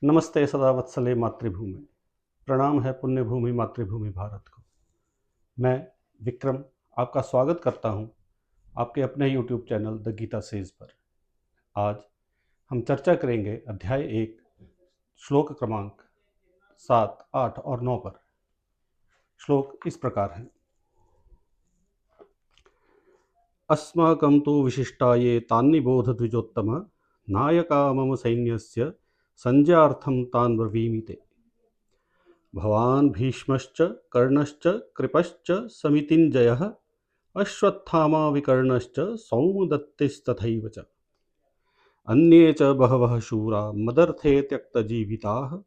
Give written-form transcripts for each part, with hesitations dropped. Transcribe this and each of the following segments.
नमस्ते सदा वत्सले मातृभूमि। प्रणाम है पुण्य भूमि मातृभूमि भारत को। मैं विक्रम आपका स्वागत करता हूं आपके अपने YouTube channel the Gita says पर। आज हम चर्चा करेंगे अध्याय 1 श्लोक क्रमांक 7, 8 और 9 पर। श्लोक इस प्रकार हैं। अस्माकं तु विशिष्टाये तान्निबोध द्विजोत्तम नायका मम सैन्यस्य संज्ञार्थं तान् ब्रवीमि ते। भवान् भीष्मश्च कर्णश्च कृपश्च समितिञ्जयः अश्वत्थामा विकर्णश्च सौमदत्तिस्तथैव च अन्ये च बहवः शूरा मदर्थे त्यक्तजीविताः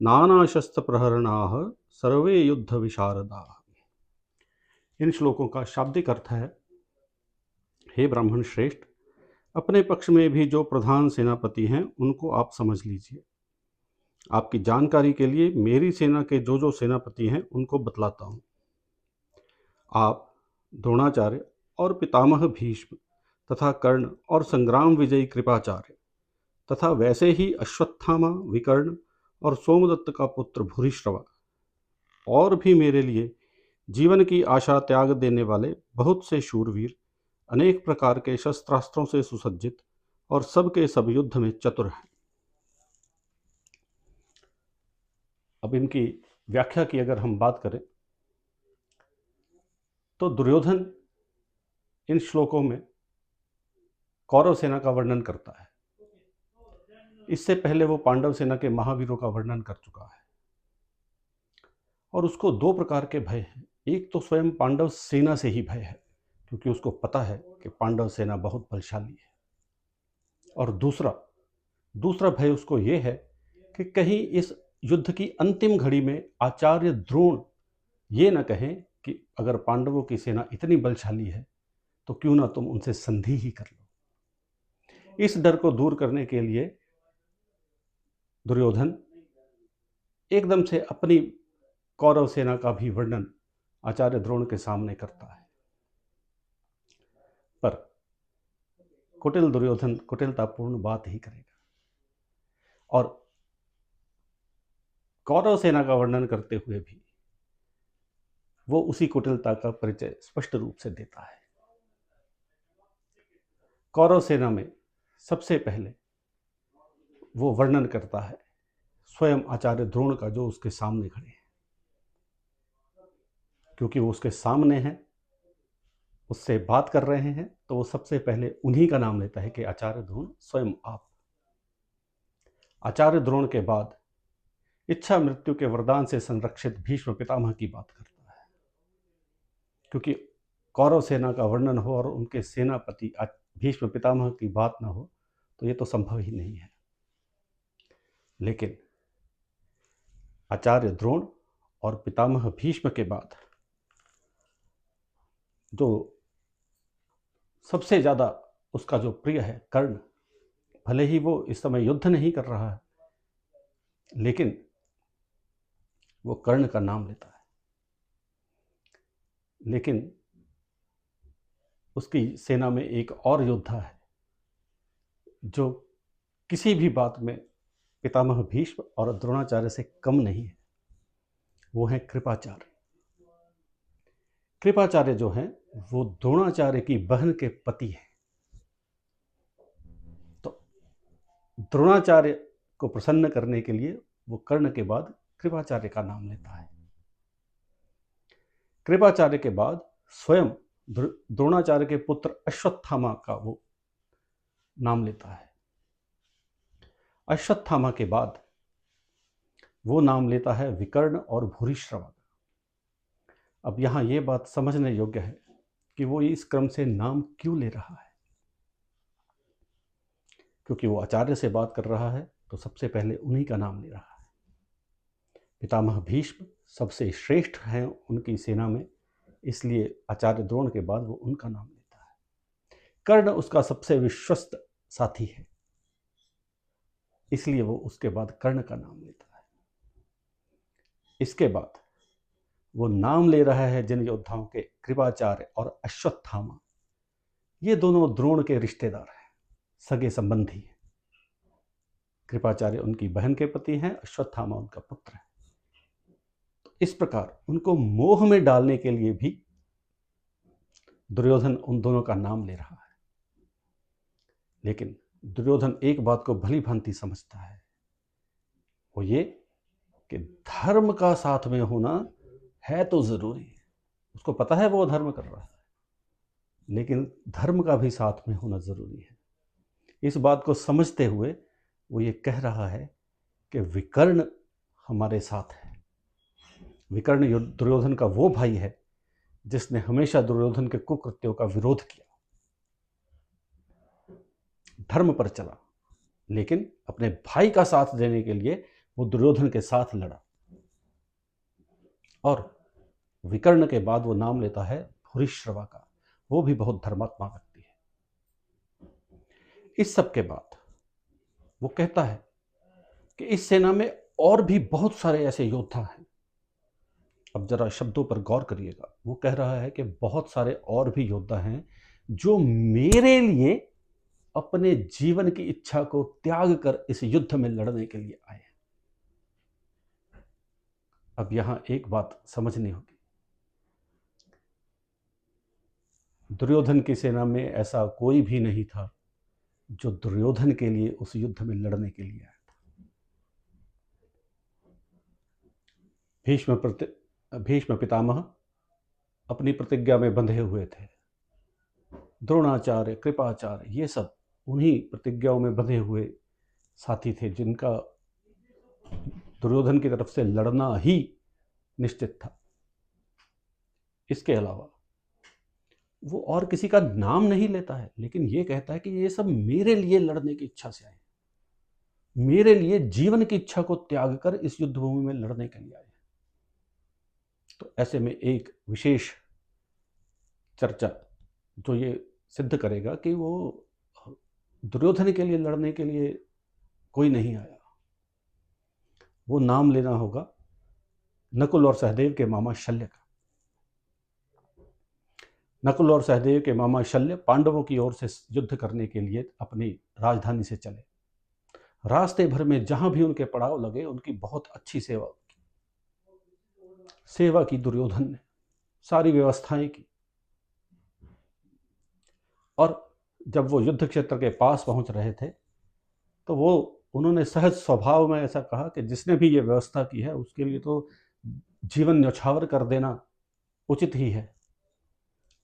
नानाशस्त्रप्रहरणाः सर्वे युद्ध विशारदाः। इन श्लोकों का शाब्दिक अर्थ है, हे ब्राह्मण श्रेष्ठ, अपने पक्ष में भी जो प्रधान सेनापति हैं उनको आप समझ लीजिए। आपकी जानकारी के लिए मेरी सेना के जो सेनापति हैं उनको बतलाता हूँ। आप द्रोणाचार्य और पितामह भीष्म तथा कर्ण और संग्राम विजयी कृपाचार्य तथा वैसे ही अश्वत्थामा, विकर्ण और सोमदत्त का पुत्र भूरिश्रवा और भी मेरे लिए जीवन की आशा त्याग देने वाले बहुत से शूरवीर अनेक प्रकार के शस्त्रास्त्रों से सुसज्जित और सबके सब युद्ध में चतुर हैं। अब इनकी व्याख्या की अगर हम बात करें तो दुर्योधन इन श्लोकों में कौरव सेना का वर्णन करता है। इससे पहले वो पांडव सेना के महावीरों का वर्णन कर चुका है और उसको दो प्रकार के भय हैं। एक तो स्वयं पांडव सेना से ही भय है, क्योंकि उसको पता है कि पांडव सेना बहुत बलशाली है। और दूसरा भय उसको ये है कि कहीं इस युद्ध की अंतिम घड़ी में आचार्य द्रोण ये न कहें कि अगर पांडवों की सेना इतनी बलशाली है तो क्यों ना तुम उनसे संधि ही कर लो। इस डर को दूर करने के लिए दुर्योधन एकदम से अपनी कौरव सेना का भी वर्णन आचार्य द्रोण के सामने करता है। पर कुटिल दुर्योधन कुटिलतापूर्ण बात ही करेगा और कौरव सेना का वर्णन करते हुए भी वो उसी कुटिलता का परिचय स्पष्ट रूप से देता है। कौरव सेना में सबसे पहले वो वर्णन करता है स्वयं आचार्य द्रोण का, जो उसके सामने खड़े हैं। क्योंकि वो उसके सामने हैं, उससे बात कर रहे हैं, तो वो सबसे पहले उन्हीं का नाम लेता है कि आचार्य द्रोण स्वयं आप। आचार्य द्रोण के बाद इच्छा मृत्यु के वरदान से संरक्षित भीष्म पितामह की बात करता है। क्योंकि कौरव सेना का वर्णन हो और उनके सेनापति भीष्म पितामह की बात ना हो तो ये तो संभव ही नहीं है। लेकिन आचार्य द्रोण और पितामह भीष्म के बाद जो सबसे ज़्यादा उसका जो प्रिय है कर्ण, भले ही वो इस समय युद्ध नहीं कर रहा है लेकिन वो कर्ण का नाम लेता है। लेकिन उसकी सेना में एक और योद्धा है जो किसी भी बात में पितामह भीष्म और द्रोणाचार्य से कम नहीं है। वो है कृपाचार्य। कृपाचार्य जो हैं वो द्रोणाचार्य की बहन के पति हैं। तो द्रोणाचार्य को प्रसन्न करने के लिए वो कर्ण के बाद कृपाचार्य का नाम लेता है। कृपाचार्य के बाद स्वयं द्रोणाचार्य के पुत्र अश्वत्थामा का वो नाम लेता है। अश्वत्थामा के बाद वो नाम लेता है विकर्ण और भूरिश्रवा। अब यहाँ ये बात समझने योग्य है कि वो इस क्रम से नाम क्यों ले रहा है। क्योंकि वो आचार्य से बात कर रहा है तो सबसे पहले उन्हीं का नाम ले रहा है। पितामह भीष्म सबसे श्रेष्ठ हैं उनकी सेना में, इसलिए आचार्य द्रोण के बाद वो उनका नाम लेता है। कर्ण उसका सबसे विश्वस्त साथी है, इसलिए वो उसके बाद कर्ण का नाम लेता है। इसके बाद वो नाम ले रहा है जिन योद्धाओं के, कृपाचार्य और अश्वत्थामा। ये दोनों द्रोण के रिश्तेदार हैं, सगे संबंधी हैं। कृपाचार्य उनकी बहन के पति हैं, अश्वत्थामा उनका पुत्र है। तो इस प्रकार उनको मोह में डालने के लिए भी दुर्योधन उन दोनों का नाम ले रहा है। लेकिन दुर्योधन एक बात को भली भांति समझता है, वो ये कि धर्म का साथ में होना है तो जरूरी है। उसको पता है वो धर्म कर रहा है, लेकिन धर्म का भी साथ में होना जरूरी है। इस बात को समझते हुए वो ये कह रहा है कि विकर्ण हमारे साथ है। विकर्ण दुर्योधन का वो भाई है जिसने हमेशा दुर्योधन के कुकृत्यों का विरोध किया, धर्म पर चला, लेकिन अपने भाई का साथ देने के लिए वो दुर्योधन के साथ लड़ा। और विकर्ण के बाद वो नाम लेता है भूरिश्रवा का, वो भी बहुत धर्मात्मा व्यक्ति है। इस सब के बाद वो कहता है कि इस सेना में और भी बहुत सारे ऐसे योद्धा हैं। अब जरा शब्दों पर गौर करिएगा, वो कह रहा है कि बहुत सारे और भी योद्धा हैं जो मेरे लिए अपने जीवन की इच्छा को त्याग कर इस युद्ध में लड़ने के लिए आए हैं। अब यहां एक बात समझनी होगी, दुर्योधन की सेना में ऐसा कोई भी नहीं था जो दुर्योधन के लिए उस युद्ध में लड़ने के लिए आया था। भीष्म पितामह अपनी प्रतिज्ञा में बंधे हुए थे। द्रोणाचार्य, कृपाचार्य, ये सब उन्हीं प्रतिज्ञाओं में बंधे हुए साथी थे जिनका दुर्योधन की तरफ से लड़ना ही निश्चित था। इसके अलावा वो और किसी का नाम नहीं लेता है, लेकिन ये कहता है कि ये सब मेरे लिए लड़ने की इच्छा से आए, मेरे लिए जीवन की इच्छा को त्याग कर इस युद्ध भूमि में लड़ने के लिए आए। तो ऐसे में एक विशेष चर्चा जो ये सिद्ध करेगा कि वो दुर्योधन के लिए लड़ने के लिए कोई नहीं आया, वो नाम लेना होगा नकुल और सहदेव के मामा शल्य का। नकुल और सहदेव के मामा शल्य पांडवों की ओर से युद्ध करने के लिए अपनी राजधानी से चले। रास्ते भर में जहां भी उनके पड़ाव लगे उनकी बहुत अच्छी सेवा की दुर्योधन ने, सारी व्यवस्थाएं की। और जब वो युद्ध क्षेत्र के पास पहुंच रहे थे तो वो उन्होंने सहज स्वभाव में ऐसा कहा कि जिसने भी ये व्यवस्था की है उसके लिए तो जीवन न्यौछावर कर देना उचित ही है।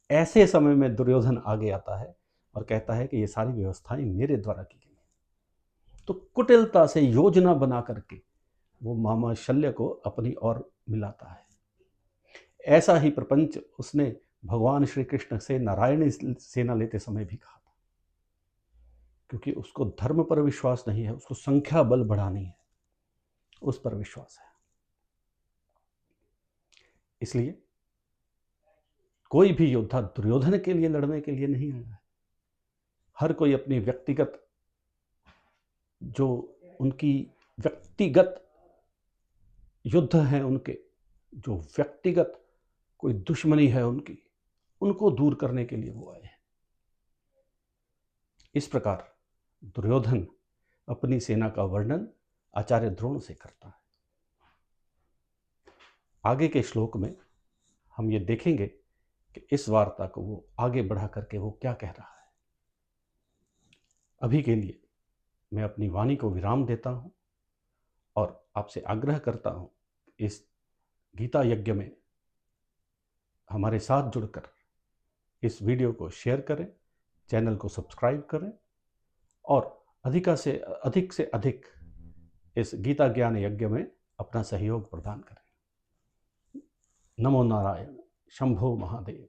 ऐसे समय में दुर्योधन आगे आता है और कहता है कि ये सारी व्यवस्थाएं मेरे द्वारा की गई। तो कुटिलता से योजना बना करके वो मामा शल्य को अपनी ओर मिलाता है। ऐसा ही प्रपंच उसने भगवान श्री कृष्ण से नारायणी सेना लेते समय भी कहा था, क्योंकि उसको धर्म पर विश्वास नहीं है, उसको संख्या बल बढ़ानी है, उस पर विश्वास है। इसलिए कोई भी योद्धा दुर्योधन के लिए लड़ने के लिए नहीं आया है। हर कोई अपनी व्यक्तिगत, जो उनकी व्यक्तिगत युद्ध हैं, उनके जो व्यक्तिगत कोई दुश्मनी है उनकी, उनको दूर करने के लिए वो आए हैं। इस प्रकार दुर्योधन अपनी सेना का वर्णन आचार्य द्रोण से करता है। आगे के श्लोक में हम ये देखेंगे कि इस वार्ता को वो आगे बढ़ा करके वो क्या कह रहा है। अभी के लिए मैं अपनी वाणी को विराम देता हूँ और आपसे आग्रह करता हूँ इस गीता यज्ञ में हमारे साथ जुड़कर इस वीडियो को शेयर करें, चैनल को सब्सक्राइब करें और अधिक से अधिक इस गीता ज्ञान यज्ञ में अपना सहयोग प्रदान करें। नमो नारायण, शंभो महादेव।